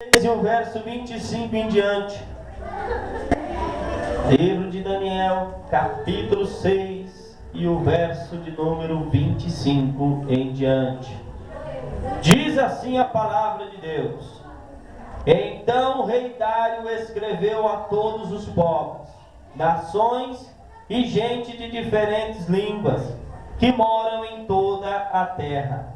E o verso 25 em diante. Livro de Daniel, capítulo 6 e o verso de número 25 em diante. Diz assim a palavra de Deus: Então o rei Dário escreveu a todos os povos, nações e gente de diferentes línguas, que moram em toda a terra: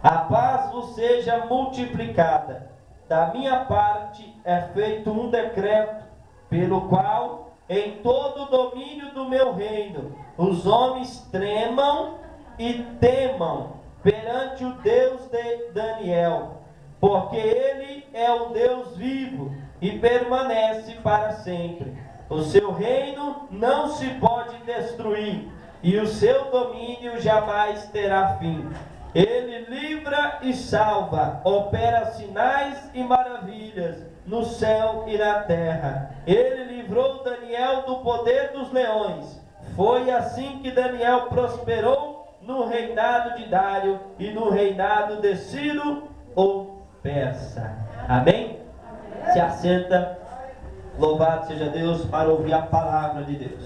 a paz vos seja multiplicada. Da minha parte é feito um decreto, pelo qual, em todo o domínio do meu reino, os homens tremam e temam perante o Deus de Daniel, porque ele é o Deus vivo e permanece para sempre. O seu reino não se pode destruir, e o seu domínio jamais terá fim. Ele livra e salva, opera sinais e maravilhas no céu e na terra. Ele livrou Daniel do poder dos leões. Foi assim que Daniel prosperou no reinado de Dário e no reinado de Ciro, o persa. Amém? Se assenta. Louvado seja Deus para ouvir a palavra de Deus.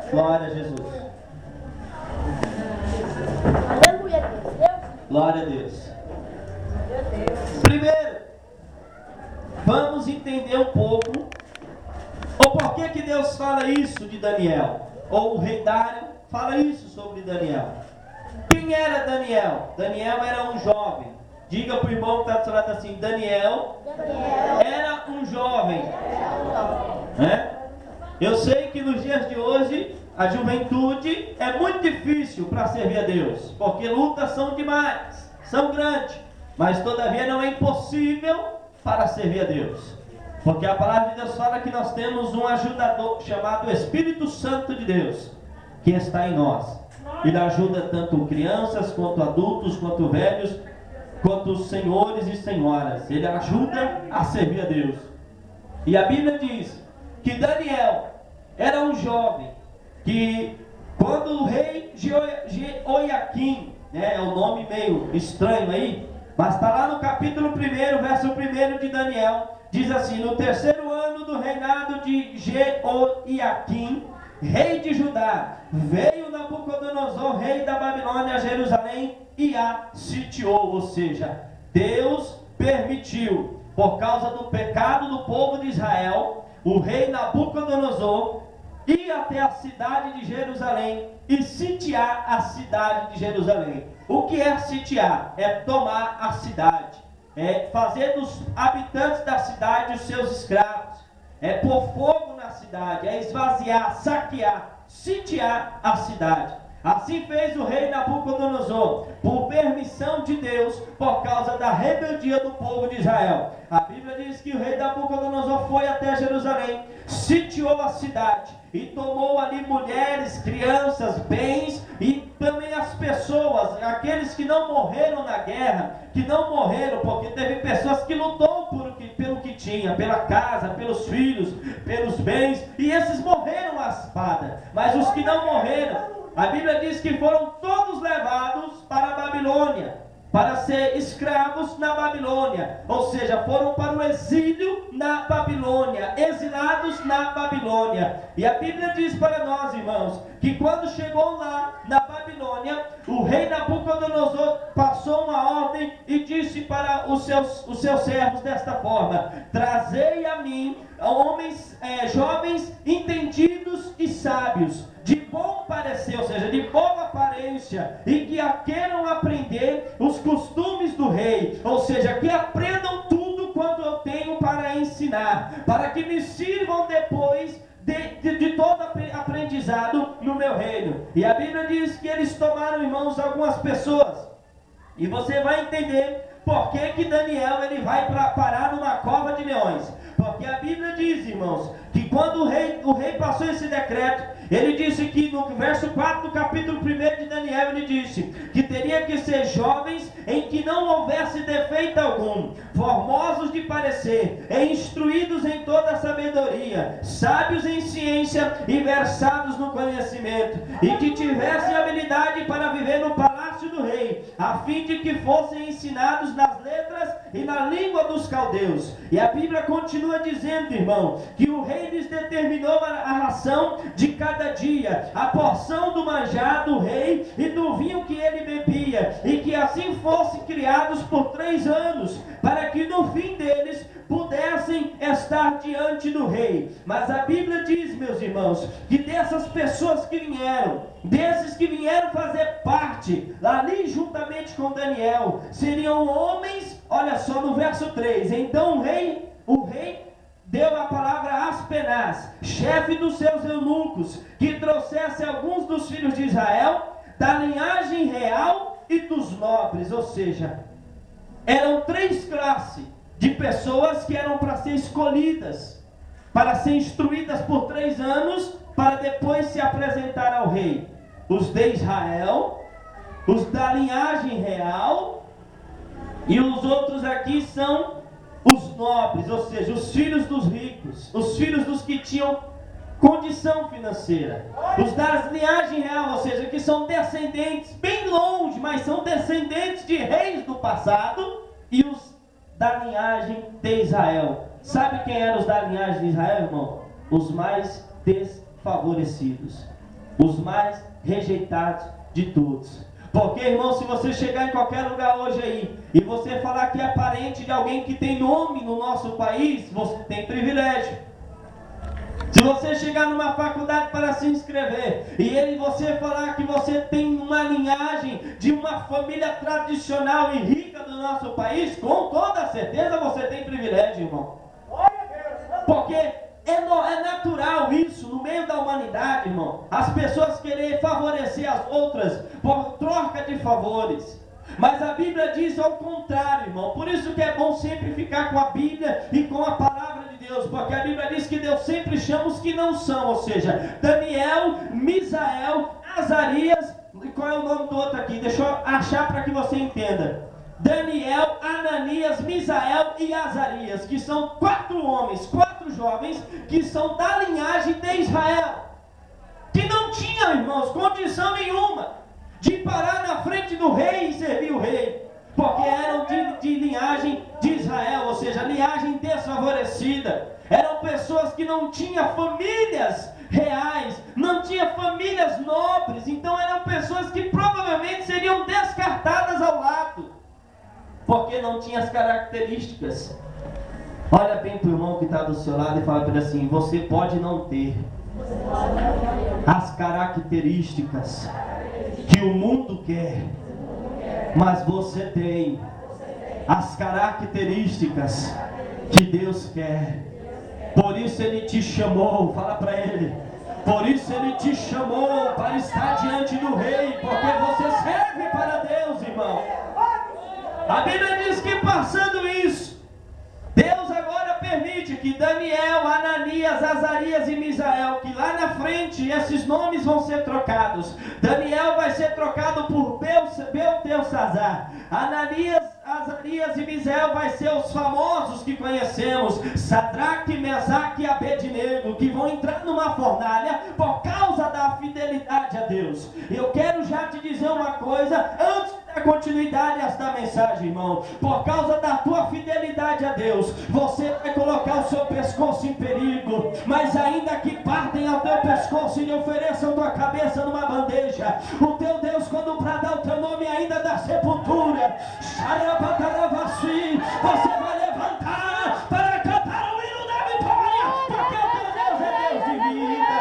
Glória a Jesus. Glória a Deus. Primeiro, vamos entender um pouco o porquê que Deus fala isso de Daniel, ou o rei Dário fala isso sobre Daniel. Quem era Daniel? Daniel era um jovem. Diga para o irmão que está do seu lado assim: Daniel era um jovem. Eu sei que nos dias de hoje a juventude é muito difícil para servir a Deus, porque lutas são demais, são grandes, mas todavia não é impossível para servir a Deus, porque a palavra de Deus fala que nós temos um ajudador chamado Espírito Santo de Deus, que está em nós. Ele ajuda tanto crianças, quanto adultos, quanto velhos, quanto senhores e senhoras. Ele ajuda a servir a Deus. E a Bíblia diz que Daniel era um jovem que, quando o rei Jeoiaquim, é um nome meio estranho aí, mas está lá no capítulo 1, verso 1 de Daniel, diz assim: no terceiro ano do reinado de Jeoiaquim, rei de Judá, veio Nabucodonosor, rei da Babilônia, a Jerusalém e a sitiou. Ou seja, Deus permitiu, por causa do pecado do povo de Israel, o rei Nabucodonosor ir até a cidade de Jerusalém e sitiar a cidade de Jerusalém. O que é sitiar? É tomar a cidade, é fazer dos habitantes da cidade os seus escravos, é pôr fogo na cidade, é esvaziar, saquear, sitiar a cidade. Assim fez o rei Nabucodonosor, por permissão de Deus, por causa da rebeldia do povo de Israel. A Bíblia diz que o rei Nabucodonosor foi até Jerusalém, sitiou a cidade e tomou ali mulheres, crianças, bens e também as pessoas, aqueles que não morreram na guerra, que não morreram, porque teve pessoas que lutou pelo que tinha, pela casa, pelos filhos, pelos bens, e esses morreram à espada. Mas os que não morreram, a Bíblia diz que foram todos levados para a Babilônia, para ser escravos na Babilônia, ou seja, foram para o exílio na Babilônia, exilados na Babilônia. E a Bíblia diz para nós, irmãos, que quando chegou lá na Babilônia, o rei Nabucodonosor passou uma ordem e disse para os seus servos desta forma: trazei a mim homens, jovens entendidos e sábios, de bom parecer, ou seja, de boa aparência, e que queiram aprender os costumes do rei, ou seja, que aprendam tudo quanto eu tenho para ensinar, para que me sirvam depois de todo aprendizado no meu reino. E a Bíblia diz que eles tomaram, irmãos, algumas pessoas, e você vai entender por que Daniel ele vai parar numa cova de leões. Porque a Bíblia diz, irmãos, que quando o rei passou esse decreto, ele disse que no verso 4 do capítulo 1 de Daniel, ele disse que teria que ser jovens em que não houvesse defeito algum, formosos de parecer, e instruídos em toda a sabedoria, sábios em ciência e versados no conhecimento, e que tivessem habilidade para viver no palácio do rei, a fim de que fossem ensinados nas letras e na língua dos caldeus. E a Bíblia continua dizendo, irmão, que o rei lhes determinou a ração de cada dia, a porção do manjar do rei e do vinho que ele bebia, e que assim fossem criados por 3 anos, para que no fim deles pudessem estar diante do rei. Mas a Bíblia diz, meus irmãos, que dessas pessoas que vieram, desses que vieram fazer parte, ali juntamente com Daniel, seriam homens, olha só no verso 3, então o rei deu a palavra a Aspenaz, chefe dos seus eunucos, que trouxesse alguns dos filhos de Israel, da linhagem real e dos nobres, ou seja, eram 3 classes de pessoas que eram para ser escolhidas, para ser instruídas por 3 anos, para depois se apresentar ao rei. Os de Israel, os da linhagem real, e os outros aqui são os nobres, ou seja, os filhos dos ricos, os filhos dos que tinham condição financeira. Os da linhagem real, ou seja, que são descendentes bem longe, mas são descendentes de reis do passado, e os da linhagem de Israel. Sabe quem eram os da linhagem de Israel, irmão? Os mais desfavorecidos, os mais rejeitados de todos. Porque, irmão, se você chegar em qualquer lugar hoje aí e você falar que é parente de alguém que tem nome no nosso país, você tem privilégio. Se você chegar numa faculdade para se inscrever e você falar que você tem uma linhagem de uma família tradicional e rica do nosso país, com toda certeza você tem privilégio, irmão. Porque é natural isso no meio da humanidade, irmão. As pessoas querem favorecer as outras por troca de favores. Mas a Bíblia diz ao contrário, irmão. Por isso que é bom sempre ficar com a Bíblia e com a palavra de Deus. Porque a Bíblia diz que Deus sempre chama os que não são. Ou seja, Daniel, Misael, Azarias. E qual é o nome do outro aqui? Deixa eu achar para que você entenda. Daniel, Ananias, Misael e Azarias. Que são 4 homens, 4 jovens que são da linhagem de Israel. Que não tinham, irmãos, condição nenhuma de parar na frente do rei e servir o rei, porque eram de linhagem de Israel, ou seja, linhagem desfavorecida. Eram pessoas que não tinham famílias reais, não tinham famílias nobres, então eram pessoas que provavelmente seriam descartadas ao lado, porque não tinham as características. Olha bem para o irmão que está do seu lado e fala para ele assim: você pode não ter as características que o mundo quer, mas você tem as características que Deus quer. Por isso Ele te chamou, fala para Ele, por isso Ele te chamou para estar diante do Rei, porque você serve para Deus, irmão. A Bíblia diz que passando isso, Deus agora permite que Daniel, Ananias, Azarias e Misael, que lá na frente esses nomes vão ser trocados. Daniel vai ser trocado por Beltesazar. Ananias, Azarias e Misael vai ser os famosos que conhecemos, Sadraque, Mesaque e Abednego, que vão entrar numa fornalha por causa da fidelidade a Deus. Eu quero já te dizer uma coisa, antes da continuidade esta mensagem, irmão. Por causa da tua fidelidade a Deus, você vai colocar o seu pescoço em perigo, mas ainda que partem ao teu pescoço e lhe ofereçam tua cabeça numa bandeja, o teu Deus, quando bradar o teu nome ainda da sepultura, você vai levantar para cantar o hino da vitória, porque o teu Deus é Deus de vida.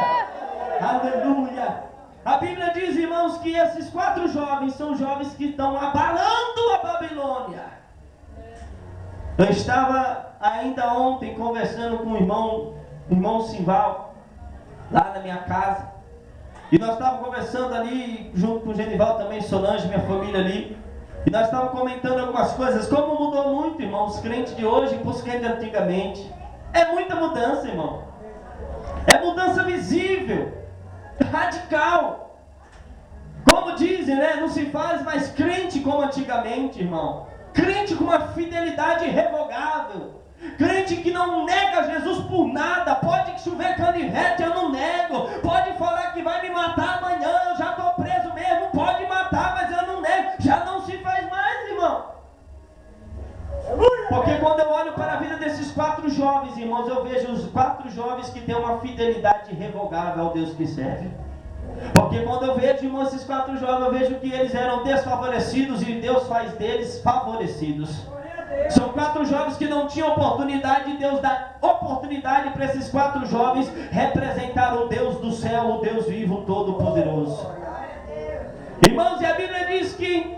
Aleluia. A Bíblia diz, irmãos, que esses 4 jovens são jovens que estão abalando a Babilônia. Eu estava ainda ontem conversando com o irmão Simval, lá na minha casa. E nós estávamos conversando ali, junto com o Genival também, Solange, minha família ali. E nós estávamos comentando algumas coisas, como mudou muito, irmão, os crentes de hoje para os crentes de antigamente. É muita mudança, irmão. É mudança visível, radical. Como dizem, né? Não se faz mais crente como antigamente, irmão. Crente com uma fidelidade irrevogável. Crente que não nega Jesus por nada. Pode chover canivete, eu não nego. Pode falar que vai me matar amanhã, eu já estou preso mesmo. Pode matar, mas eu não nego. Já não se faz mais, irmão. Aleluia! 4 jovens, irmãos, eu vejo os 4 jovens que têm uma fidelidade irrevogável ao Deus que serve. Porque quando eu vejo, irmãos, esses 4 jovens, eu vejo que eles eram desfavorecidos e Deus faz deles favorecidos. São 4 jovens que não tinham oportunidade, e Deus dá oportunidade para esses 4 jovens representar o Deus do céu, o Deus vivo, todo-poderoso. Irmãos, e a Bíblia diz que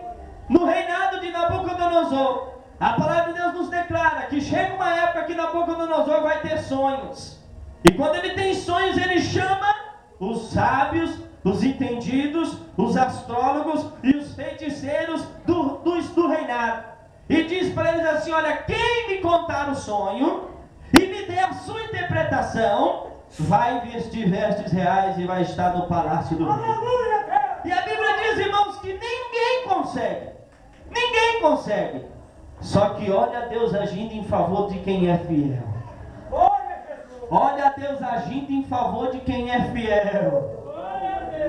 no reinado de Nabucodonosor, a palavra de Deus nos declara que chega uma época que Nabucodonosor vai ter sonhos. E quando ele tem sonhos, ele chama os sábios, os entendidos, os astrólogos e os feiticeiros do reinado. E diz para eles assim: olha, quem me contar o sonho e me der a sua interpretação, vai vestir vestes reais e vai estar no palácio do rei. E a Bíblia diz, irmãos, que ninguém consegue. Ninguém consegue. Só que olha Deus agindo em favor de quem é fiel. Olha Deus agindo em favor de quem é fiel.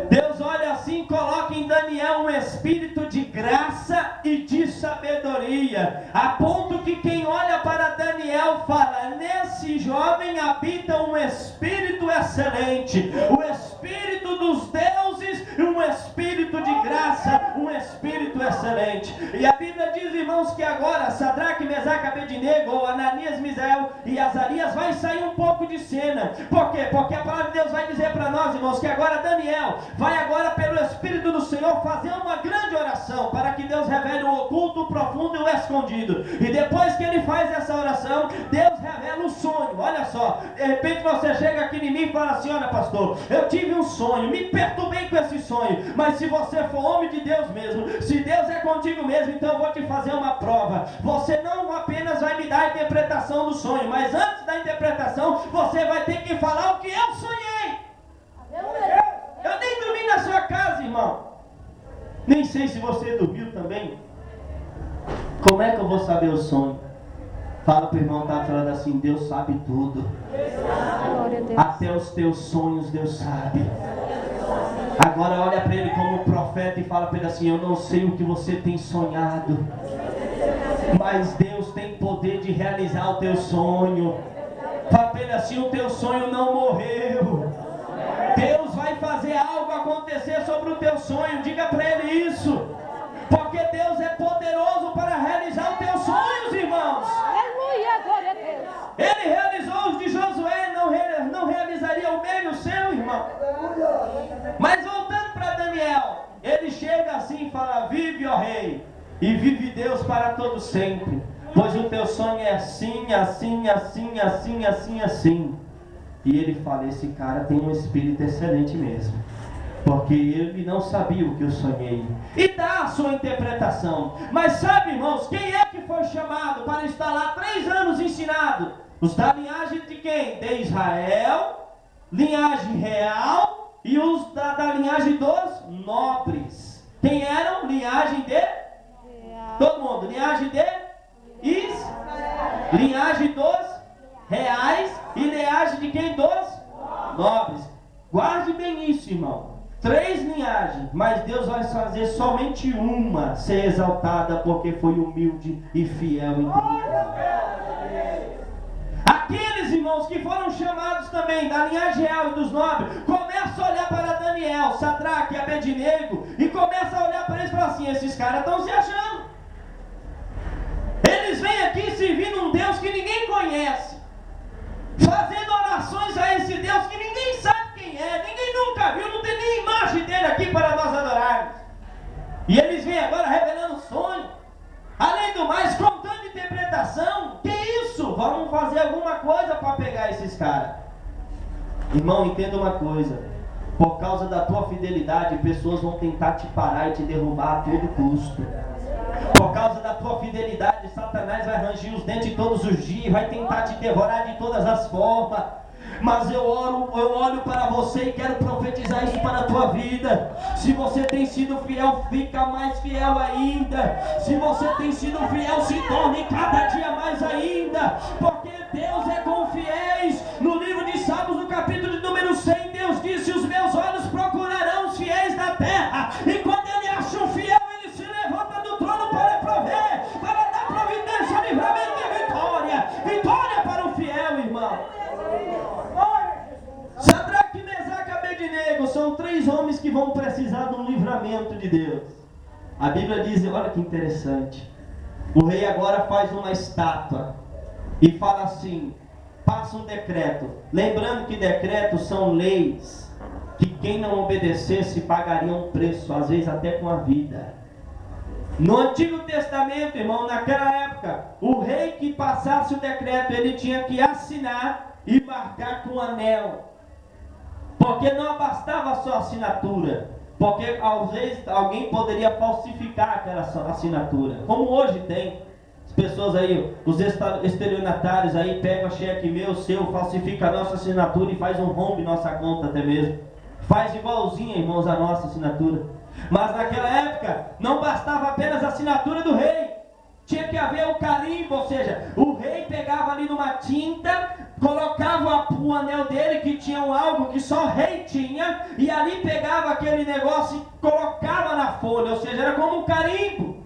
Deus olha assim, coloca em Daniel um espírito de graça e de sabedoria, a ponto que quem olha para Daniel fala: nesse jovem habita um espírito excelente, o espírito dos deuses, um espírito de graça, um espírito excelente. E a Bíblia diz, irmãos, que agora Sadraque, Mesaque, Abednego, ou Ananias, Misael e Azarias vai sair um pouco de cena. Por quê? Porque a palavra de Deus vai dizer para nós, irmãos, que agora Daniel vai agora pelo Espírito do Senhor fazer uma grande oração para que Deus revele o oculto, o profundo e o escondido. E depois que ele faz essa oração, Deus revela o sonho. Olha só, de repente você chega aqui em mim e fala assim: olha, pastor, eu tive um sonho, me perturbei com esse sonho, mas se você for homem de Deus mesmo, se Deus é contigo mesmo, então eu vou te fazer uma prova. Você não apenas vai me dar a interpretação do sonho, mas antes da interpretação, você vai ter que falar o que eu sonhei. Eu nem dormi na sua casa, irmão. Nem sei se você dormiu também. Como é que eu vou saber o sonho? Fala para o irmão que está falando assim: Deus sabe tudo. Até os teus sonhos Deus sabe. Agora olha para ele como profeta e fala para ele assim: eu não sei o que você tem sonhado, mas Deus tem poder de realizar o teu sonho. Fala para ele assim: o teu sonho não morreu. Deus vai fazer algo acontecer sobre o teu sonho. Diga para ele isso. Porque Deus é poderoso para realizar os teus sonhos, irmãos. Aleluia, glória a Deus. Ele realizou os de Josué, não realizaria o meu e o seu, irmão. Mas voltando para Daniel, ele chega assim e fala: vive, ó rei, e vive Deus para todo sempre, pois o teu sonho é assim, assim, assim, assim, assim, assim. E ele fala: esse cara tem um espírito excelente mesmo, porque ele não sabia o que eu sonhei. E dá a sua interpretação. Mas sabe, irmãos, quem é que foi chamado para estar lá 3 anos ensinado? Os da linhagem de quem? De Israel, linhagem real, e os da linhagem dos nobres. Quem eram? Linhagem de? Todo mundo. Linhagem de? Linhagem dos reais e linhagem de quem? Dos nobres. Guarde bem isso, irmão. 3 linhagens, mas Deus vai fazer somente uma ser exaltada, porque foi humilde e fiel em tudo. Aqueles, irmãos, que foram chamados também da linhagem real e dos nobres, começam a olhar para Daniel, Sadraque e Abednego, e começam a olhar para eles e falar assim: esses caras estão se achando. Eles vêm aqui servindo um Deus que ninguém conhece, fazendo orações a esse Deus que ninguém sabe quem é, ninguém nunca viu, não tem nem imagem dele aqui para nós adorarmos. E eles vêm agora revelando sonho, além do mais contando interpretação. Que isso? Vamos fazer alguma coisa para pegar esses caras. Irmão, entenda uma coisa: por causa da tua fidelidade, pessoas vão tentar te parar e te derrubar a todo custo. Por causa da tua fidelidade, Satanás vai ranger os dentes todos os dias, vai tentar te devorar de todas as formas. Mas eu olho para você e quero profetizar isso para a tua vida. Se você tem sido fiel, fica mais fiel ainda. Se você tem sido fiel, se torne cada dia mais ainda, porque Deus é com fiéis. No livro de Salmos, no capítulo de número 100, Deus disse: os meus olhos procurarão os fiéis da terra, e quando ele acha um fiel, ele se levanta do trono para prover, para dar providência, livramento e vitória. Vitória para o fiel. três homens que vão precisar de um livramento de Deus. A Bíblia diz, olha que interessante. O rei agora faz uma estátua e fala assim, passa um decreto. Lembrando que decretos são leis que quem não obedecesse pagaria um preço, às vezes até com a vida. No Antigo Testamento, irmão, naquela época, o rei que passasse o decreto, ele tinha que assinar e marcar com anel. Porque não bastava só a assinatura. Porque às vezes alguém poderia falsificar aquela assinatura. Como hoje tem. As pessoas aí, os estelionatários aí, pegam cheque meu, seu, falsifica a nossa assinatura e faz um rombo em nossa conta até mesmo. Faz igualzinho, irmãos, a nossa assinatura. Mas naquela época, não bastava apenas a assinatura do rei. Tinha que haver o carimbo, ou seja, o rei pegava ali numa tinta, colocava o anel dele, que tinha algo que só o rei tinha, e ali pegava aquele negócio e colocava na folha, ou seja, era como um carimbo.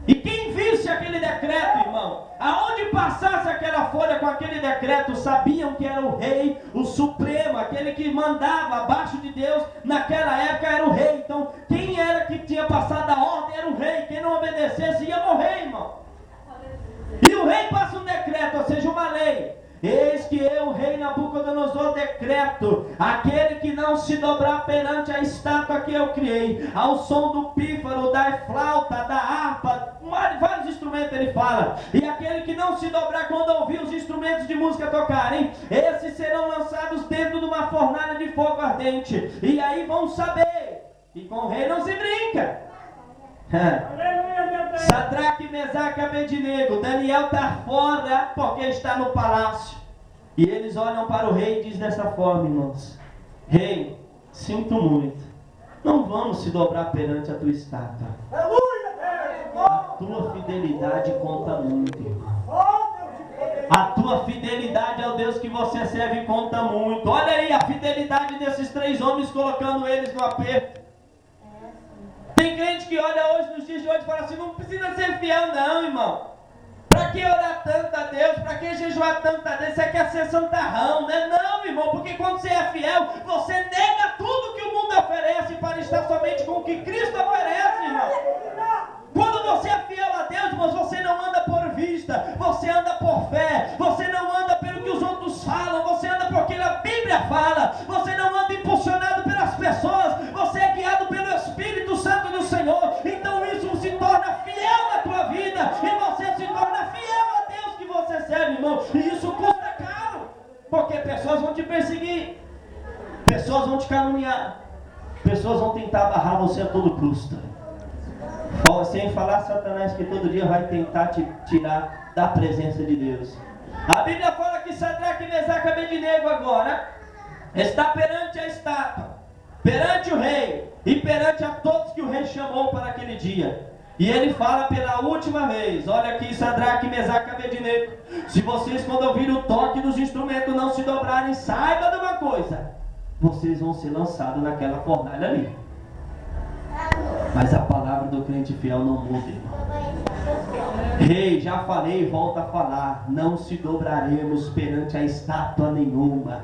E quem visse aquele decreto, irmão, aonde passasse aquela folha com aquele decreto, sabiam que era o rei, o supremo, aquele que mandava abaixo de Deus, naquela época era o rei. Então, quem era que tinha passado a ordem era o rei. Quem não obedecesse ia morrer, irmão. E o rei passa um decreto, ou seja, uma lei. Eis que eu, rei Nabucodonosor, decreto: aquele que não se dobrar perante a estátua que eu criei, ao som do pífaro, da flauta, da harpa, vários instrumentos ele fala, e aquele que não se dobrar quando ouvir os instrumentos de música tocarem, esses serão lançados dentro de uma fornalha de fogo ardente. E aí vão saber que com o rei não se brinca. Sadraque, Mesaque e Abednego. Daniel está fora porque está no palácio. E eles olham para o rei e dizem dessa forma, irmãos: rei, sinto muito, não vamos se dobrar perante a tua estátua. A tua fidelidade conta muito, irmão. A tua fidelidade ao Deus que você serve conta muito. Olha aí a fidelidade desses três homens, colocando eles no aperto. Tem crente que olha hoje, nos dias de hoje, e fala assim: não precisa ser fiel não, irmão. Para que orar tanto a Deus? Para que jejuar tanto a Deus? Você quer ser santarrão, né? Não, irmão, porque quando você é fiel, você nega tudo que o mundo oferece para estar somente com o que Cristo oferece, irmão. Quando você é fiel a Deus, irmãos, você não anda por vista, você anda por fé, você não anda pelo que os outros falam, você anda porque a Bíblia fala, você não anda impulsionado pelas pessoas, você é guiado pelo Espírito Santo do Senhor. Então isso se torna fiel na tua vida, e você se torna fiel a Deus que você serve, irmão. E isso custa caro, porque pessoas vão te perseguir, pessoas vão te caluniar, pessoas vão tentar barrar você a todo custo. Sem falar Satanás, que todo dia vai tentar te tirar da presença de Deus. A Bíblia fala que Sadraque, Mesaque e Abednego agora está perante a estátua, perante o rei e perante a todos que o rei chamou para aquele dia. E ele fala pela última vez: olha aqui, Sadraque, Mesaque e Abednego, se vocês, quando ouvirem o toque dos instrumentos, não se dobrarem, saiba de uma coisa: vocês vão ser lançados naquela fornalha ali. Mas a palavra do crente fiel não muda, irmão. Rei, já falei e volto a falar: não se dobraremos perante a estátua nenhuma,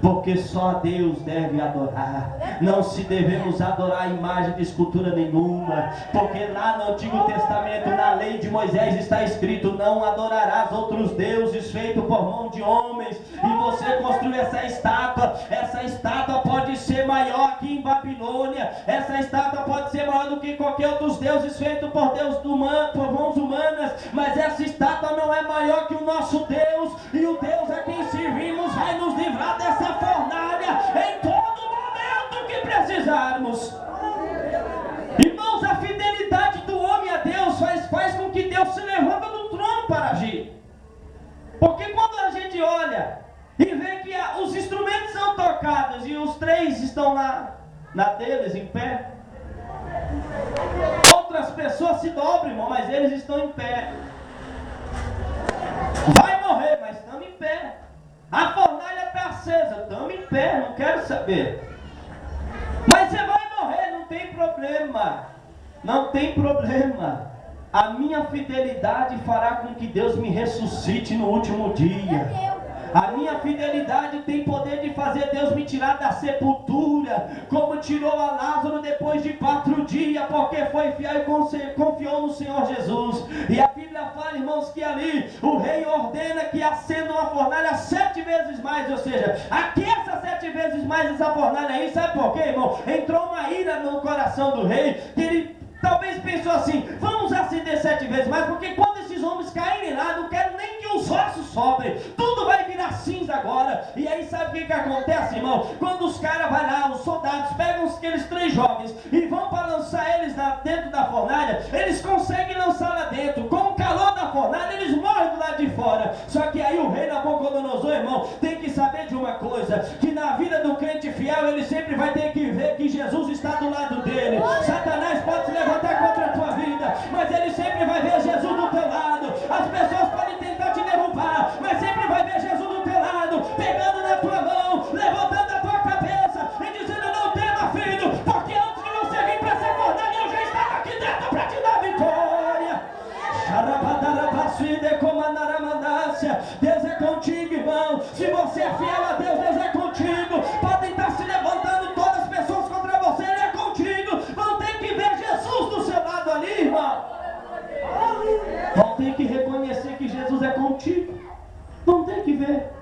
porque só a Deus deve adorar. Não se devemos adorar a imagem de escultura nenhuma, porque lá no Antigo Testamento, na lei de Moisés, está escrito: não adorarás outros deuses feitos por mão de homens. E você construiu essa estátua pode ser maior aqui em Babilônia, essa estátua pode ser maior do que qualquer outros deuses feitos por mãos humanas, mas essa estátua não é maior que o nosso Deus, e o Deus a quem servimos vai nos livrar dessa fornalha em todo momento que precisarmos. Irmãos, a fidelidade do homem a Deus faz com que Deus se levanta do trono para agir. Porque quando a gente olha e vê que os instrumentos são tocados e os três estão lá na deles em pé, outras pessoas se dobram, irmão, mas eles estão em pé. Vai morrer, mas estamos em pé. A fornalha está acesa, estamos em pé, não quero saber. Mas você vai morrer, não tem problema. Não tem problema. A minha fidelidade fará com que Deus me ressuscite no último dia. A minha fidelidade tem poder de fazer Deus me tirar da sepultura, como tirou a Lázaro depois de 4 dias, porque foi fiel e confiou no Senhor Jesus. E a Bíblia fala, irmãos, que ali o rei ordena que acenda uma fornalha 7 vezes mais, ou seja, aqueça 7 vezes mais essa fornalha aí. Sabe por quê, irmão? Entrou uma ira no coração do rei, que ele talvez pensou assim: vamos acender 7 vezes mais, porque quando esses homens caírem lá, não quero nem que os ossos sobrem, tudo vai virar cinza agora. E aí sabe o que acontece, irmão? Quando os caras vão lá, os soldados pegam aqueles 3 jovens e vão para lançar eles dentro da fornalha, eles conseguem lançar lá dentro, com o calor da fornalha eles morrem do lado de fora. Só que aí o rei Nabucodonosor, irmão, tem que saber de uma coisa, que na vida do crente fiel ele sempre vai ter que ver que Jesus está do lado dele. Satanás pode se levantar contra a tua vida, mas ele sempre vai ver Jesus do teu lado. As pessoas podem tentar te derrubar, mas sempre vai ver Jesus do teu lado, pegando na tua mão, levantando a tua cabeça e dizendo: não tema, filho, porque antes de você vir para essa fornalha eu já estava aqui dentro para te dar vitória. Deus é contigo, irmão. Se você é fiel a Deus, Deus é contigo. Podem estar se levantando todas as pessoas contra você, Ele é contigo. Vão ter que ver Jesus do seu lado ali, irmão. Vão ter que reconhecer que Jesus é contigo. Vão ter que ver.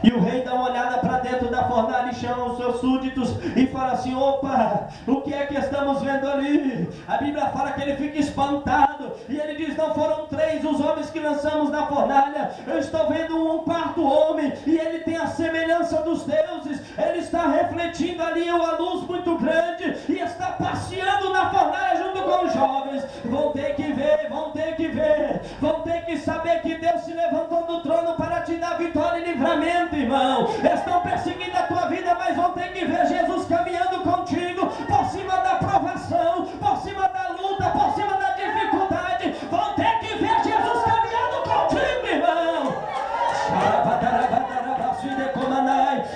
E o rei dá uma olhada para dentro da fornalha e chama os seus súditos e fala assim: opa, o que é que estamos vendo ali? A Bíblia fala que ele fica espantado e ele diz: não foram 3 os homens que lançamos na fornalha, eu estou vendo um 4º homem e ele tem a semelhança dos deuses. Ele está refletindo ali uma luz muito grande e está passeando na fornalha junto com os jovens. Vão ter que ver, vão ter que ver, vão ter que saber que Deus se levantou do trono para te dar vitória e livramento, irmão. Estão perseguindo a tua vida, mas vão ter que ver Jesus caminhando contigo, por cima da provação, por cima da luta, por cima da dificuldade. Vão ter que ver Jesus caminhando contigo, irmão.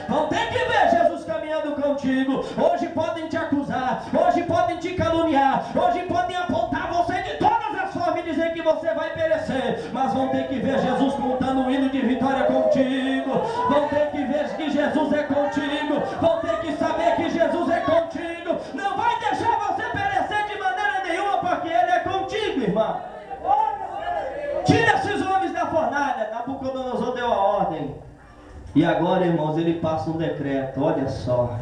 Vão ter que ver Jesus caminhando contigo. Hoje podem te acusar, hoje podem te caluniar, hoje podem apontar você de todas as formas e dizer que você vai perecer, mas vão ter que ver Jesus contando um hino de vitória contigo. Vão ter que ver que Jesus é contigo. Vão ter que saber que Jesus é contigo. Não vai deixar você perecer de maneira nenhuma, porque Ele é contigo, irmão. Tira esses homens da fornalha. Nabucodonosor deu a ordem. E agora, irmãos, ele passa um decreto. Olha só: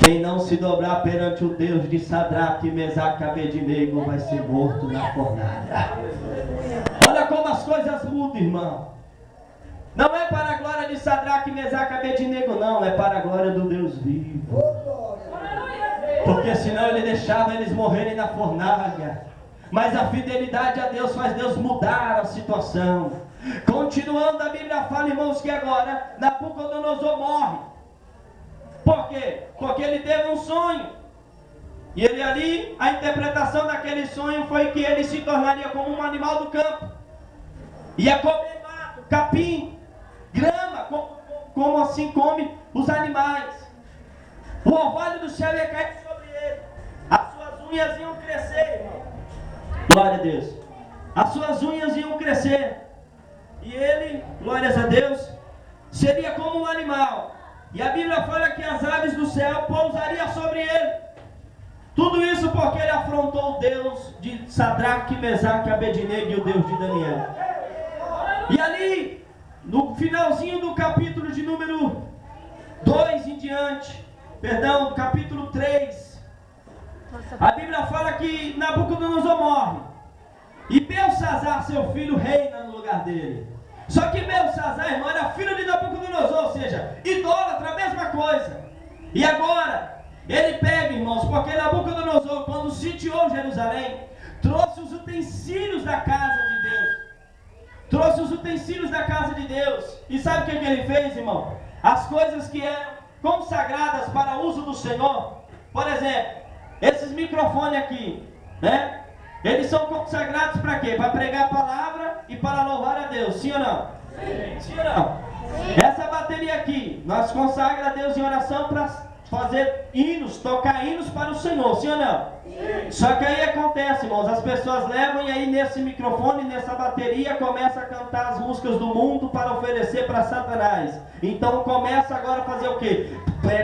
quem não se dobrar perante o Deus de Sadraque, Mesaque e Abednego vai ser morto na fornalha. Olha como as coisas mudam, irmão. Não é para a glória de Sadraque, Mesaque e Abednego, não. É para a glória do Deus vivo. Porque senão ele deixava eles morrerem na fornalha. Mas a fidelidade a Deus faz Deus mudar a situação. Continuando, a Bíblia fala, irmãos, que agora Nabucodonosor morre. Por quê? Porque ele teve um sonho. E ele ali, a interpretação daquele sonho foi que ele se tornaria como um animal do campo. Ia comer mato, capim, grama, como assim come os animais. O orvalho do céu ia cair sobre ele. As suas unhas iam crescer, irmão. Glória a Deus. As suas unhas iam crescer. E ele, glórias a Deus, seria como um animal. E a Bíblia fala que as aves do céu pousariam sobre ele. Tudo isso porque ele afrontou o Deus de Sadraque, Mesaque e Abednego e o Deus de Daniel. E ali, no finalzinho do capítulo de número 2 em diante, perdão, do capítulo 3, a Bíblia fala que Nabucodonosor morre. E Belsazar, seu filho, reina no lugar dele. Só que Belsazar, irmão, era filho de Nabucodonosor, ou seja, idólatra, a mesma coisa. E agora, ele pega, irmãos, porque Nabucodonosor, quando sitiou Jerusalém, trouxe os utensílios da casa de Deus. Trouxe os utensílios da casa de Deus. E sabe o que ele fez, irmão? As coisas que eram consagradas para uso do Senhor. Por exemplo, esses microfones aqui, né? Eles são consagrados para quê? Para pregar a palavra e para louvar a Deus. Sim ou não? Sim. Sim ou não? Sim. Essa bateria aqui, nós consagramos a Deus em oração para fazer hinos, tocar hinos para o Senhor. Sim ou não? Só que aí acontece, irmãos, as pessoas levam e aí nesse microfone, nessa bateria, começa a cantar as músicas do mundo para oferecer para Satanás. Então começa agora a fazer o quê?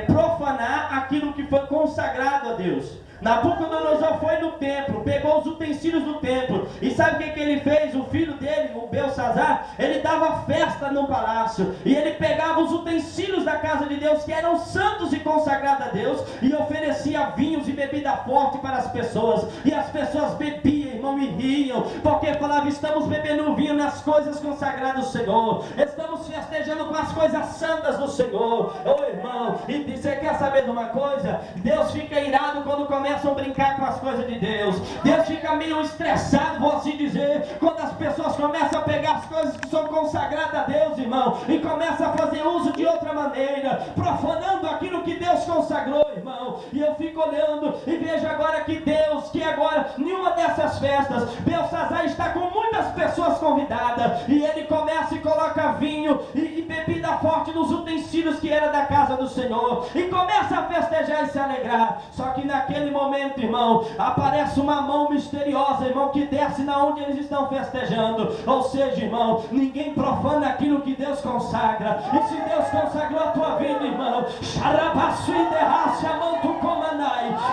Profanar aquilo que foi consagrado a Deus. Nabucodonosor foi no templo, pegou os utensílios do templo, e sabe o que ele fez? O filho dele, o Belsazar, ele dava festa no palácio, e ele pegava os utensílios da casa de Deus, que eram santos e consagrados a Deus, e oferecia vinhos e bebida forte para as pessoas, e as pessoas bebiam, irmão, e riam, porque falavam: estamos bebendo vinho nas coisas consagradas do Senhor, estamos festejando com as coisas santas do Senhor. Ô irmão, e você quer saber de uma coisa? Deus fica irado quando começam a brincar com as coisas de Deus. Deus fica meio estressado, vou assim dizer, quando as pessoas começam a pegar as coisas que são consagradas a Deus, irmão, e começam a fazer uso de outra maneira, profanando aquilo que Deus consagrou, irmão. E eu fico olhando e vejo agora que Deus, que agora, em uma dessas festas, Belsazar está com muitas pessoas convidadas, e ele começa e coloca vinho e bebida forte nos utensílios que era da casa do Senhor, e começa a festejar e se alegrar. Só que naquele momento, irmão, aparece uma mão misteriosa, irmão, que desce na onde eles estão festejando. Ou seja, irmão, ninguém profana aquilo que Deus consagra. E se Deus consagrou a tua vida, irmão,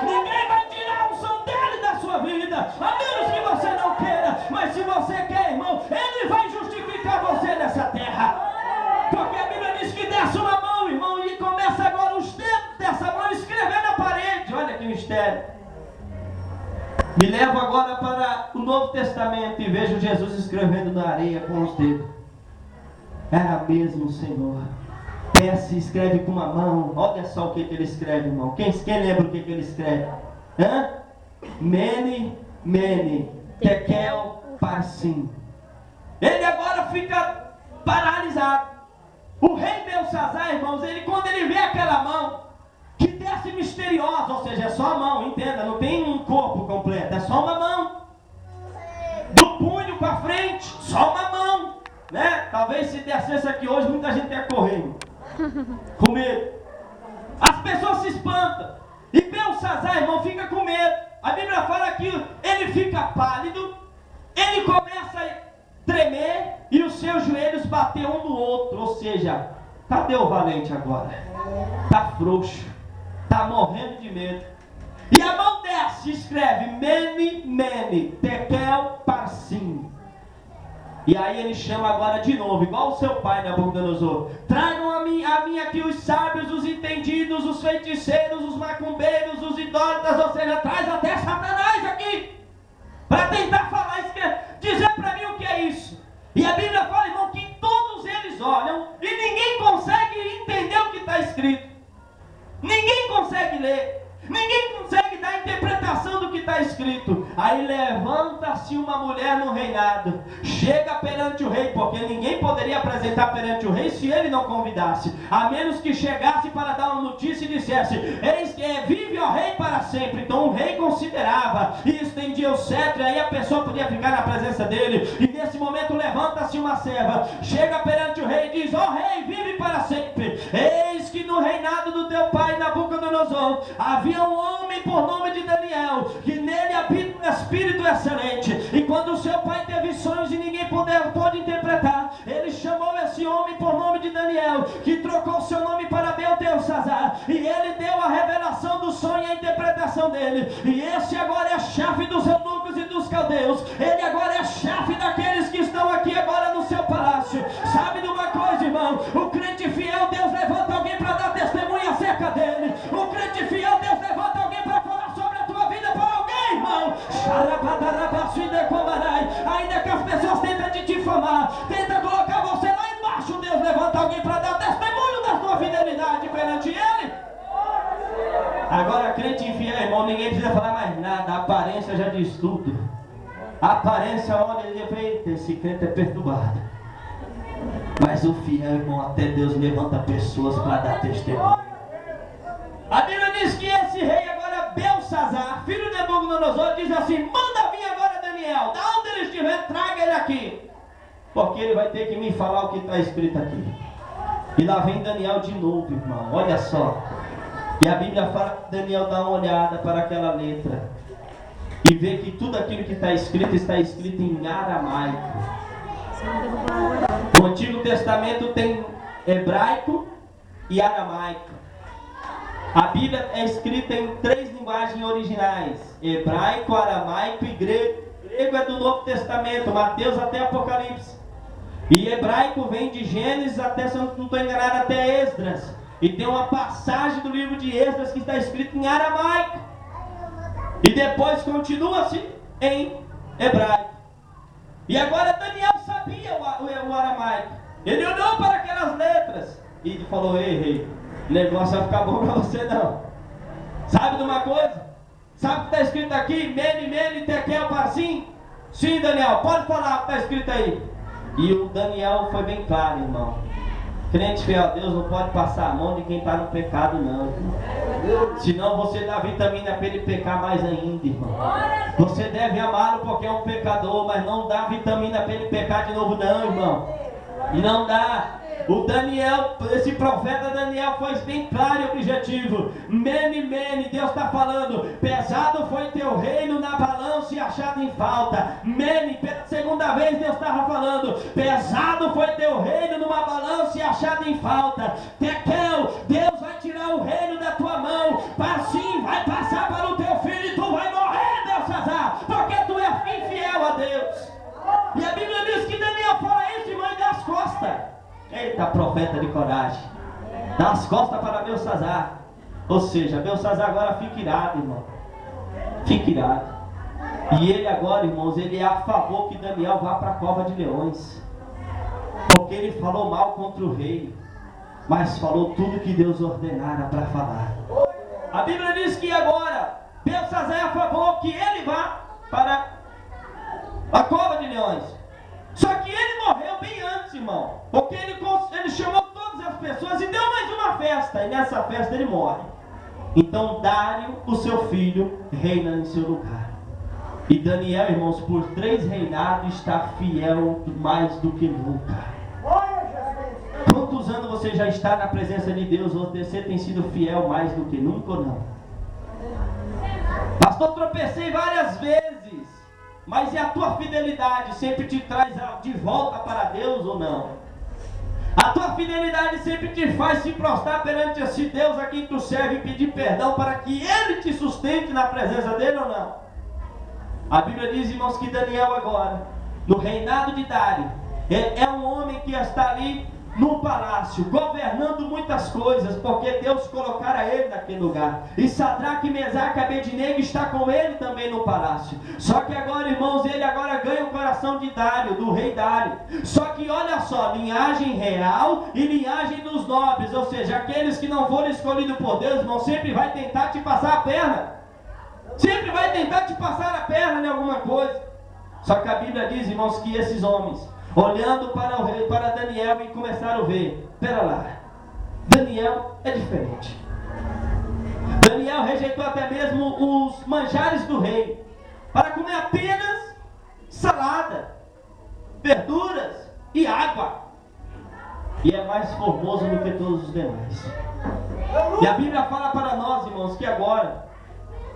ninguém vai tirar a unção dele da sua vida, a menos que você não queira. Mas se você quer, irmão, ele vai justificar você nessa terra. Porque a Bíblia diz que desce uma mão, irmão, e começa agora os dedos dessa mão a escrever na parede. Olha que mistério. Me levo agora para o Novo Testamento e vejo Jesus escrevendo na areia com os dedos. Era mesmo, Senhor. Desce e escreve com uma mão. Olha só o que ele escreve, irmão. Quem lembra o que ele escreve? Mene, mene, tekel, parsim. Ele agora fica paralisado. O rei Belsazar, irmãos, quando ele vê aquela mão que desce misteriosa, ou seja, é só a mão, entenda, não tem um corpo completo, é só uma mão. Do punho para frente, só uma mão, né? Talvez se descesse aqui hoje, muita gente ia correr, com medo. As pessoas se espantam, e Belsazar, irmão, fica com medo. A Bíblia fala que ele fica pálido, ele começa a tremer e os seus joelhos bater um no outro. Ou seja, cadê o valente agora? Está frouxo, está morrendo de medo. E a mão desce e escreve Mene, Mene, Tekel, Parsim. E aí ele chama agora de novo, igual o seu pai, Nabucodonosor. Tragam a mim aqui os sábios, os entendidos, os feiticeiros, os macumbeiros, os idólatras. Ou seja, traz até Satanás aqui, para tentar falar, dizer para mim o que é isso. E a Bíblia fala, irmão, que todos eles olham e ninguém consegue entender o que está escrito. Ninguém consegue ler. Ninguém consegue dar interpretação do que está escrito. Aí levanta-se uma mulher no reinado, chega perante o rei, porque ninguém poderia apresentar perante o rei se ele não convidasse, a menos que chegasse para dar uma notícia e dissesse: eis que vive o rei para sempre. Então o rei considerava e estendia o cetro, e aí a pessoa podia ficar na presença dele. E nesse momento levanta-se uma serva, chega perante o rei e diz: ó rei, vive para sempre. Eis que no reinado do teu pai Nabucodonosor havia um homem por nome de Daniel, que nele habita um espírito excelente. E quando o seu pai teve sonhos e ninguém pôde interpretar, ele chamou esse homem por nome de Daniel, que trocou seu nome para Beltesazar, e ele deu a revelação do sonho e a interpretação dele. E esse agora é chefe dos eunucos e dos caldeus. Ele agora é chefe daqueles que estão aqui agora no seu palácio. Sabe de uma coisa, irmão? O crente fiel, Deus levanta alguém para dar testemunha acerca dele. O crente fiel, Deus levanta alguém para falar sobre a tua vida para alguém, irmão. Ainda que as pessoas tentem te difamar, tentam colocar você lá embaixo, Deus levanta alguém para dar testemunho da tua fidelidade perante ele. Agora, crente infiel, irmão, ninguém precisa falar mais nada. A aparência já diz tudo. A aparência, olha, ele vê, esse crente é perturbado. Mas o fiel, irmão, até Deus levanta pessoas para dar testemunho. A Bíblia diz que esse rei agora, Belsazar, filho de Nabucodonosor, diz assim: manda vir agora Daniel, da onde ele estiver, traga ele aqui, porque ele vai ter que me falar o que está escrito aqui. E lá vem Daniel de novo, irmão, olha só. E a Bíblia fala que Daniel dá uma olhada para aquela letra, e vê que tudo aquilo que está escrito em aramaico. O Antigo Testamento tem hebraico e aramaico. A Bíblia é escrita em 3 linguagens originais: hebraico, aramaico e grego. Grego é do Novo Testamento, Mateus até Apocalipse. E hebraico vem de Gênesis até, se eu não estou enganado, até Esdras. E tem uma passagem do livro de Esdras que está escrito em aramaico. E depois continua-se em hebraico. E agora Daniel sabia o aramaico. Ele olhou para aquelas letras e falou: ei, rei, o negócio vai ficar bom para você não. Sabe de uma coisa? Sabe o que está escrito aqui? Mene, mene, tekel, parsim? Sim, Daniel, pode falar o que está escrito aí. E o Daniel foi bem claro, irmão. Crente fiel a Deus não pode passar a mão de quem está no pecado, não. Senão você dá vitamina para ele pecar mais ainda, irmão. Você deve amá-lo porque é um pecador, mas não dá vitamina para ele pecar de novo, não, irmão. E não dá. O Daniel, esse profeta Daniel foi bem claro e objetivo. Mene, mene, Deus está falando: pesado foi teu reino na balança e achado em falta. Mene, pela segunda vez Deus estava falando: pesado foi teu reino numa balança e achado em falta. Tekel, Deus vai tirar o reino da tua mão. Parsim, vai passar para o teu filho e tu vai morrer, Belsazar, porque tu és infiel a Deus. E a Bíblia diz que Daniel fala isso, irmão, e dá as costas. Eita, profeta de coragem. Dá as costas para Belsazar. Ou seja, Belsazar agora fica irado, irmão. Fica irado. E ele agora, irmãos, ele é a favor que Daniel vá para a cova de leões. Porque ele falou mal contra o rei, mas falou tudo que Deus ordenara para falar. A Bíblia diz que agora Belsazar é a favor que ele vá para a cova de leões. Só que ele morreu bem antes, irmão. Porque ele chamou todas as pessoas e deu mais uma festa. E nessa festa ele morre. Então Dário, o seu filho, reina em seu lugar. E Daniel, irmãos, por 3 reinados está fiel mais do que nunca. Quantos anos você já está na presença de Deus? Você tem sido fiel mais do que nunca ou não? Pastor, tropecei várias vezes. Mas e a tua fidelidade sempre te traz de volta para Deus ou não? A tua fidelidade sempre te faz se prostrar perante esse Deus a quem tu serve e pedir perdão para que Ele te sustente na presença dEle ou não? A Bíblia diz, irmãos, que Daniel agora, no reinado de Dário, é um homem que está ali no palácio, governando muitas coisas, porque Deus colocara ele naquele lugar. E Sadraque, Mesaque e Abednego está com ele também no palácio. Só que agora, irmãos, ele agora ganha o coração de Dário, do rei Dário. Só que olha só, linhagem real e linhagem dos nobres, ou seja, aqueles que não foram escolhidos por Deus, irmão, sempre vai tentar te passar a perna. Sempre vai tentar te passar a perna em alguma coisa. Só que a Bíblia diz, irmãos, que esses homens, olhando para o rei, para Daniel, e começaram a ver: espera lá, Daniel é diferente. Daniel rejeitou até mesmo os manjares do rei para comer apenas salada, verduras e água. E é mais formoso do que todos os demais. E a Bíblia fala para nós, irmãos, que agora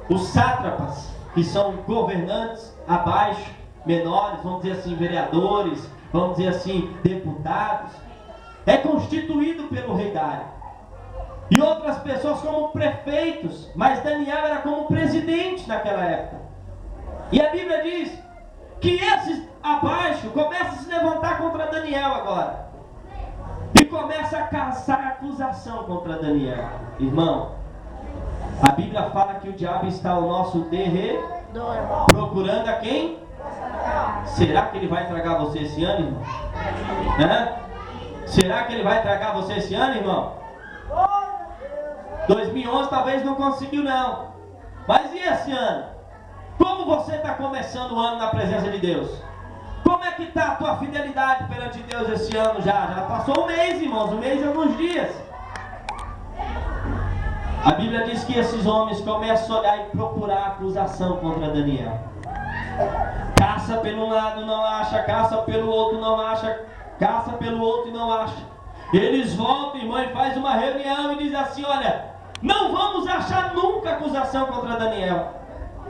os sátrapas, que são governantes abaixo, menores, vamos dizer assim, vereadores, vamos dizer assim, deputados, é constituído pelo rei Dário. E outras pessoas como prefeitos, mas Daniel era como presidente naquela época. E a Bíblia diz que esses abaixo começam a se levantar contra Daniel agora. E começa a caçar acusação contra Daniel. Irmão, a Bíblia fala que o diabo está ao nosso derredor, procurando a quem? Será que ele vai tragar você esse ano, irmão? Será que ele vai tragar você esse ano, irmão? 2011 talvez não conseguiu não. Mas e esse ano? Como você está começando o ano na presença de Deus? Como é que está a tua fidelidade perante Deus esse ano já? Já passou um mês, irmãos, um mês e alguns dias. A Bíblia diz que esses homens começam a olhar e procurar acusação contra Daniel. Caça pelo lado, não acha. Caça pelo outro, não acha. Caça pelo outro e não acha. Eles voltam, irmão, e faz uma reunião e diz assim: olha, não vamos achar nunca acusação contra Daniel.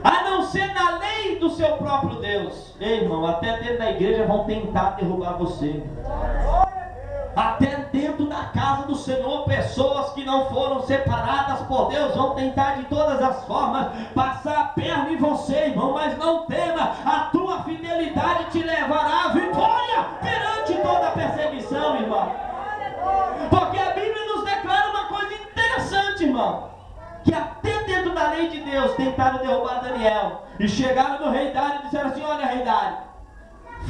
a não ser na lei do seu próprio Deus. Ei, irmão, até dentro da igreja vão tentar derrubar você. Até dentro da casa do Senhor, pessoas que não foram separadas por Deus vão tentar de todas as formas passar a perna em você, irmão. Mas não tema, a tua fidelidade te levará à vitória perante toda a perseguição, irmão. Porque a Bíblia nos declara uma coisa interessante, irmão, que até dentro da lei de Deus tentaram derrubar Daniel, e chegaram no rei Dário e disseram assim: olha, rei Dário,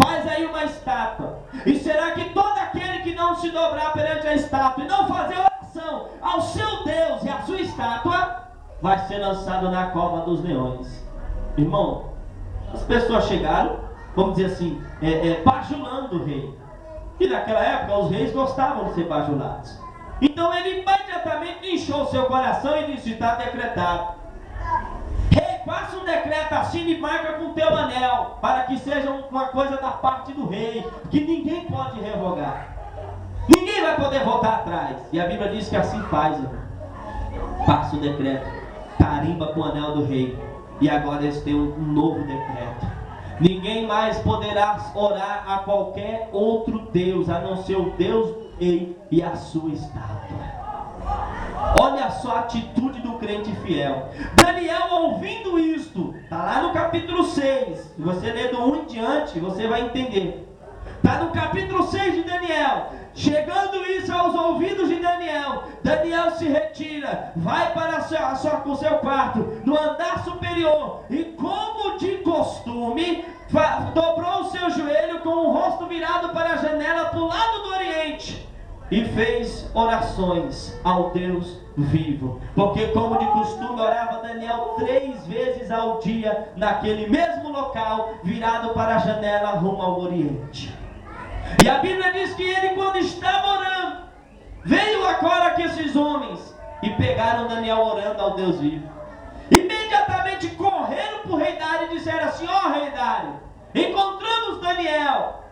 faz aí uma estátua, e será que todo aquele que não se dobrar perante a estátua e não fazer oração ao seu Deus e à sua estátua, vai ser lançado na cova dos leões. Irmão, as pessoas chegaram, vamos dizer assim, bajulando o rei. E naquela época os reis gostavam de ser bajulados. Então ele imediatamente inchou seu coração e disse: está decretado. Rei, faça um decreto, assine e marca com teu anel, para que seja uma coisa da parte do rei, que ninguém pode revogar. Ninguém vai poder voltar atrás. E a Bíblia diz que assim faz, irmão. Passa o decreto, carimba com o anel do rei. E agora eles têm um novo decreto: ninguém mais poderá orar a qualquer outro Deus, a não ser o Deus do rei e a sua estátua. Olha só a atitude do crente fiel. Daniel, ouvindo isto, está lá no capítulo 6. Se você ler do 1 em diante, você vai entender. Está no capítulo 6 de Daniel. Chegando isso aos ouvidos de Daniel, Daniel se retira, vai para o seu quarto, no andar superior, e como de costume, dobrou o seu joelho com o rosto virado para a janela para o lado do oriente, e fez orações ao Deus vivo. Porque como de costume orava Daniel 3 vezes ao dia, naquele mesmo local, virado para a janela rumo ao oriente. E a Bíblia diz que ele, quando estava orando, veio agora que esses homens e pegaram Daniel orando ao Deus vivo. Imediatamente correram para o rei Dário e disseram assim: ó rei Dário, encontramos Daniel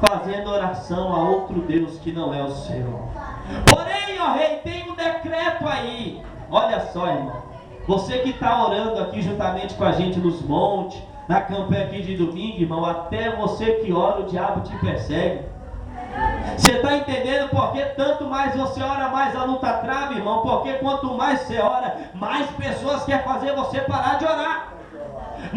fazendo oração a outro Deus que não é o seu. Porém, ó rei, tem um decreto aí. Olha só, irmão, você que está orando aqui juntamente com a gente nos montes, na campanha aqui de domingo, irmão, até você que ora, o diabo te persegue. Você está entendendo porque tanto mais você ora, mais a luta trava, irmão? Porque quanto mais você ora, mais pessoas querem fazer você parar de orar.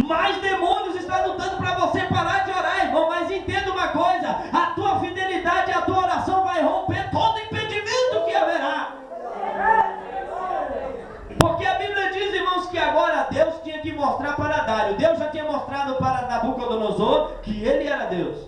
Mais demônios estão lutando para você parar de orar, irmão. Mas entenda uma coisa: a tua fidelidade, a tua oração vai romper todo impedimento que haverá. Porque a Bíblia diz, irmãos, que agora Deus tinha que mostrar para Dário. Deus já tinha mostrado para Nabucodonosor que ele era Deus.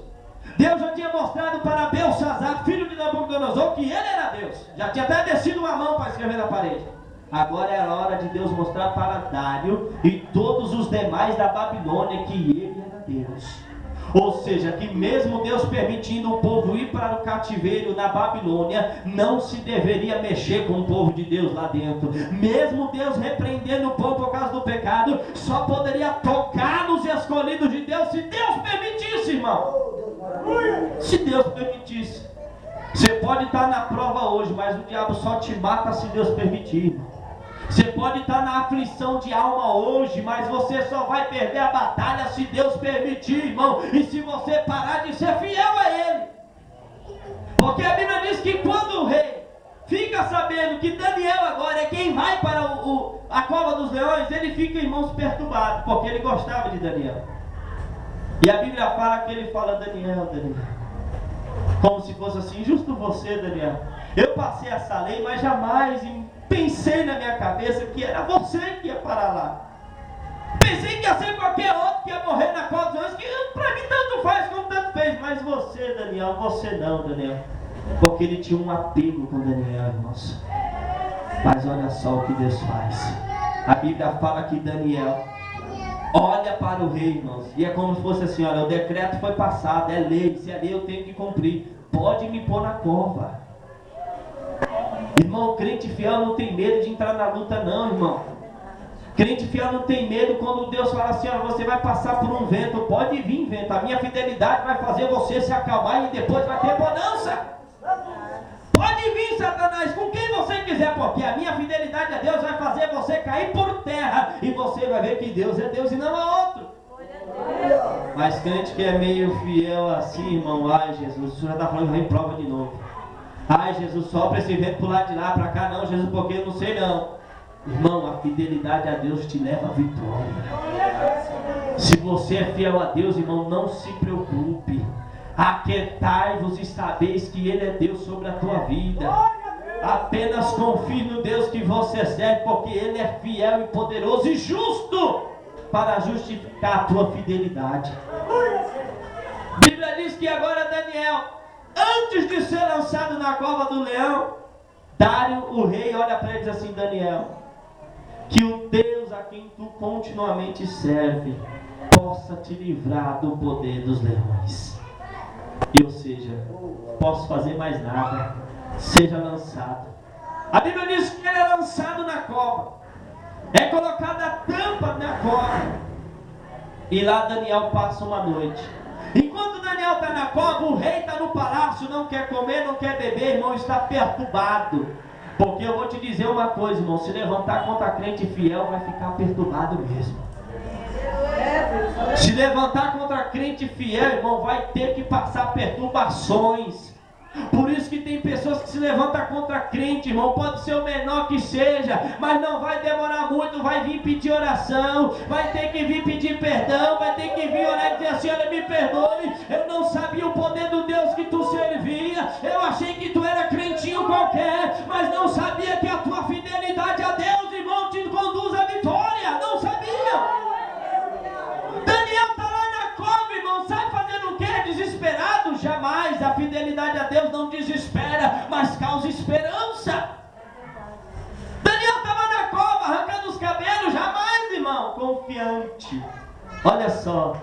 Deus já tinha mostrado para Belsazar, filho de Nabucodonosor, que ele era Deus. Já tinha até descido uma mão para escrever na parede. Agora era a hora de Deus mostrar para Dário e todos os demais da Babilônia que ele era Deus. Ou seja, que mesmo Deus permitindo o povo ir para o cativeiro na Babilônia, não se deveria mexer com o povo de Deus lá dentro. Mesmo Deus repreendendo o povo por causa do pecado, só poderia tocar nos escolhidos de Deus se Deus permitisse, irmão. Se Deus permitisse. Você pode estar na prova hoje, mas o diabo só te mata se Deus permitir. Você pode estar na aflição de alma hoje, mas você só vai perder a batalha se Deus permitir, irmão. E se você parar de ser fiel a Ele. Porque a Bíblia diz que quando o rei fica sabendo que Daniel agora é quem vai para a cova dos leões, ele fica, irmãos, perturbado, porque ele gostava de Daniel. E a Bíblia fala que ele fala: Daniel, Daniel. Como se fosse assim: justo você, Daniel. Eu passei essa lei, mas jamais pensei na minha cabeça que era você que ia parar lá. Pensei que ia ser qualquer outro que ia morrer na cova dos leões, que para mim tanto faz como tanto fez. Mas você, Daniel, você não, Daniel. Porque ele tinha um apego com Daniel, irmãos. Mas olha só o que Deus faz. A Bíblia fala que Daniel olha para o rei, irmãos, e é como se fosse assim: olha, o decreto foi passado, é lei, se é lei eu tenho que cumprir. Pode me pôr na cova. Irmão, crente fiel não tem medo de entrar na luta não, irmão. Crente fiel não tem medo quando Deus fala assim: olha, você vai passar por um vento. Pode vir vento, a minha fidelidade vai fazer você se acalmar e depois vai ter bonança. Pode vir, Satanás, com quem você quiser, porque a minha fidelidade a Deus vai fazer você você cair por terra e você vai ver que Deus é Deus e não há outro. Mas crente que é meio fiel assim, irmão, ai Jesus, o senhor já está falando que vem prova de novo. Ai Jesus, sopra esse vento pro lado de lá, para cá não, Jesus, porque eu não sei não. Irmão, a fidelidade a Deus te leva à vitória. Se você é fiel a Deus, irmão, não se preocupe. Aquietai-vos e sabeis que Ele é Deus sobre a tua vida. Apenas confie no Deus que você serve, porque Ele é fiel e poderoso e justo para justificar a tua fidelidade. A Bíblia diz que agora Daniel, antes de ser lançado na cova do leão, Dário, o rei, olha para ele e diz assim: Daniel, que o Deus a quem tu continuamente serve possa te livrar do poder dos leões. E ou seja, posso fazer mais nada, seja lançado. A Bíblia diz que ele é lançado na cova, é colocada a tampa na cova, e lá Daniel passa uma noite. Enquanto Daniel está na cova, o rei está no palácio, não quer comer, não quer beber, irmão, está perturbado. Porque eu vou te dizer uma coisa, irmão, se levantar contra crente fiel, vai ficar perturbado mesmo. Se levantar contra crente fiel, irmão, vai ter que passar perturbações. Por isso que tem pessoas que se levantam contra crente, irmão, pode ser o menor que seja, mas não vai demorar muito, vai vir pedir oração, vai ter que vir pedir perdão, vai ter que vir orar e dizer assim: olha, me perdoe, eu não sabia o poder do Deus que tu servia, eu achei que tu era crentinho qualquer, mas não sabia que a tua fidelidade a Deus, irmão, te conduz à vitória, não sabia. Daniel está lá na cova, irmão, sabe fazendo o quê? Desesperado? Jamais. A fidelidade a Deus não desespera, mas causa esperança. Daniel estava na cova, arrancando os cabelos? Jamais, irmão. Confiante. Olha só,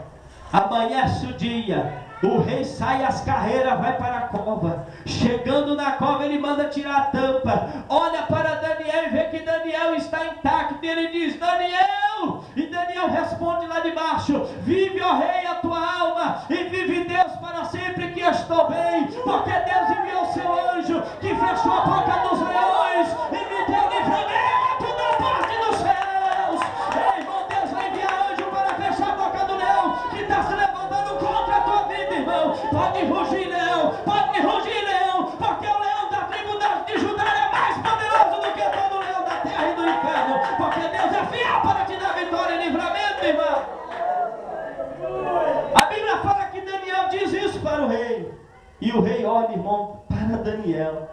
amanhece o dia, o rei sai às carreiras, vai para a cova. Chegando na cova, ele manda tirar a tampa, olha para Daniel e vê que Daniel está intacto. Ele diz: Daniel! E Daniel responde lá de baixo: vive, ó rei, a tua alma, e vive Deus para sempre, que estou bem, porque Deus enviou o seu anjo, que fechou a boca dos leões e me deu livramento da parte dos céus. Ei, irmão, Deus vai enviar anjo para fechar a boca do leão que está se levantando contra a tua vida, irmão. Pode rugir, leão, pode rugir, leão, porque o leão da tribo de Judá é mais poderoso do que todo leão da terra e do inferno, porque Deus é fiel para te dar vitória e livramento, irmão. A Bíblia fala que Daniel diz isso para o rei, e o rei olha, irmão, para Daniel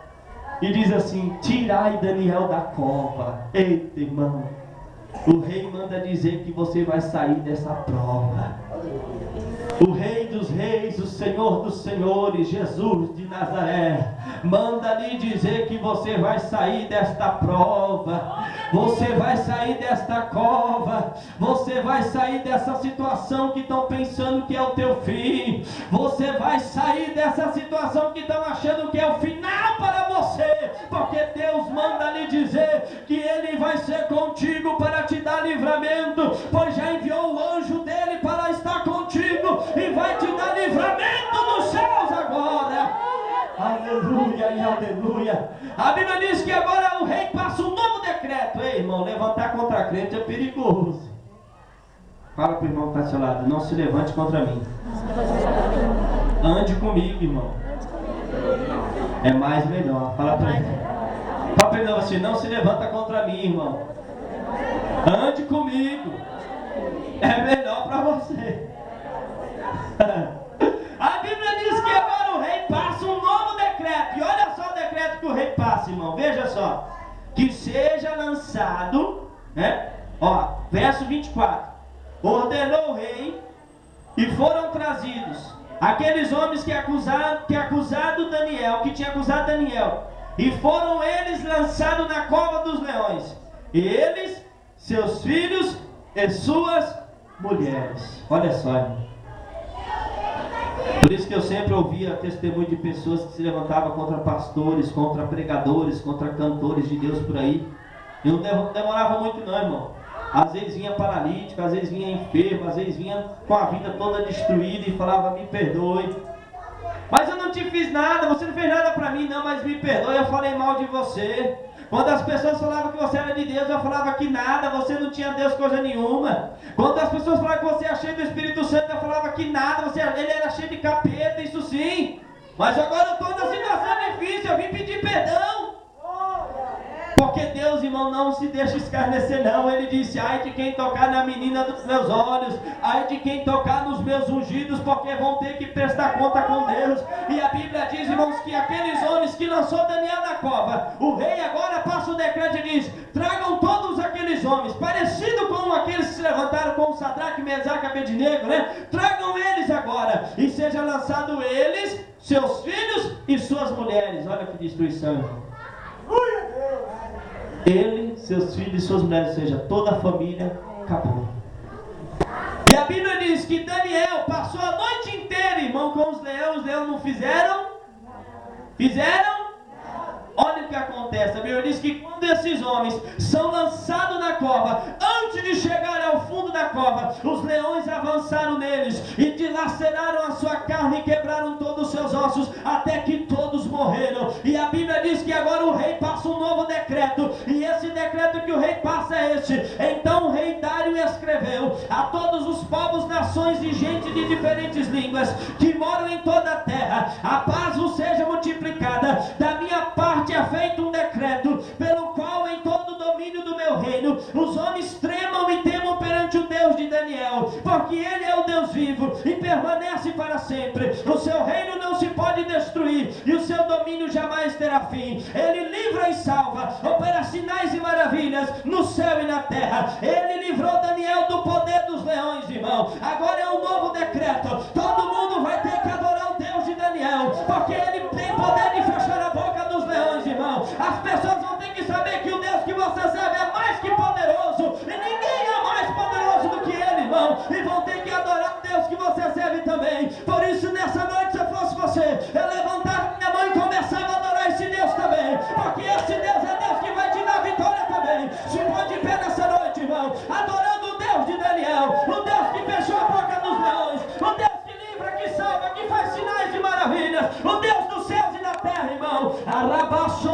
e diz assim: tirai Daniel da cova. Eita, irmão, o rei manda dizer que você vai sair dessa prova. O Rei dos Reis, o Senhor dos Senhores, Jesus de Nazaré, manda lhe dizer que você vai sair desta prova, você vai sair desta cova, você vai sair dessa situação que estão pensando que é o teu fim, você vai sair dessa situação que estão achando que é o final para você, porque Deus manda lhe dizer que Ele vai ser contigo para te dar livramento, pois já enviou o anjo dele para estar contigo e vai te dar livramento dos céus agora. Aleluia e aleluia. A Bíblia diz que agora o rei passa um novo decreto. Ei, irmão, levantar contra a crente é perigoso. Fala para o irmão que está ao seu lado: não se levante contra mim. Ande comigo, irmão. É mais melhor. Fala para ele. Fala para ele assim: não se levanta contra mim, irmão. Ande comigo. É melhor para você. A Bíblia diz que agora o rei passa um novo decreto. E olha só o decreto que o rei passa, irmão. Veja só: que seja lançado, né? Ó, verso 24. Ordenou o rei, e foram trazidos aqueles homens que acusado Daniel, que tinha acusado Daniel, e foram eles lançados na cova dos leões, e eles, seus filhos e suas mulheres. Olha só, irmão. Por isso que eu sempre ouvia testemunho de pessoas que se levantavam contra pastores, contra pregadores, contra cantores de Deus por aí. E não demorava muito não, irmão. Às vezes vinha paralítico, às vezes vinha enfermo, às vezes vinha com a vida toda destruída e falava: me perdoe. Mas eu não te fiz nada, você não fez nada para mim não, mas me perdoe, eu falei mal de você. Quando as pessoas falavam que você era de Deus, eu falava que nada, você não tinha Deus coisa nenhuma. Quando as pessoas falavam que você era cheio do Espírito Santo, eu falava que nada, ele era cheio de capeta, isso sim. Mas agora eu estou na situação difícil, eu vim pedir perdão. Porque Deus, irmão, não se deixa escarnecer não. Ele disse, ai de quem tocar na menina dos meus olhos, ai de quem tocar nos meus ungidos, porque vão ter que prestar conta com Deus. E a Bíblia diz, irmãos, que aqueles homens que lançou Daniel na cova, o rei agora passa o decreto e diz, tragam todos aqueles homens, parecido com aqueles que se levantaram com o Sadraque, Mesaque e Abednego, né? Tragam eles agora, e seja lançado eles, seus filhos e suas mulheres. Olha que destruição. Ele, seus filhos e suas mulheres, ou seja, toda a família, acabou. E a Bíblia diz que Daniel passou a noite inteira, irmão, com os leões não fizeram? Fizeram? Olha o que acontece. A Bíblia diz que quando esses homens são lançados na cova, antes de chegar ao fundo da cova, os leões avançaram neles e dilaceraram a sua carne e quebraram todos os seus ossos, até que todos morreram. E a Bíblia diz que agora o rei passa um novo decreto, e esse decreto que o rei passa é este. Então o rei Dário escreveu a todos os povos, nações e gente de diferentes línguas que moram em toda a terra: a paz vos seja multiplicada. Da minha parte é feito um decreto, pelo qual em todo o domínio do meu reino os homens tremam e temam perante o Deus de Daniel, porque ele é o Deus vivo e permanece para sempre. O seu reino não se pode destruir e o seu domínio jamais terá fim. Ele livra e salva, opera sinais e maravilhas no céu e na terra. Ele livrou Daniel do poder dos leões, irmão. Agora é um novo decreto, todo mundo vai ter que adorar o Deus de Daniel, porque ele tem poder de fechar a boca dos leões, irmão. As pessoas vão ter que saber que o Deus que você serve é mais que poderoso, e ninguém é mais poderoso do que ele, irmão. E vão ter que adorar o Deus que você serve também. Por isso, nessa noite, se eu fosse você, eu levantava minha mão e começava a adorar esse Deus também, porque esse Deus é Deus que vai te dar vitória também. Se põe de pé nessa noite, irmão, adorando o Deus de Daniel, o Deus que fechou a boca dos leões, o Deus que livra, que salva, que faz sinais e maravilhas, o Deus dos céus e da terra, irmão. Arabaço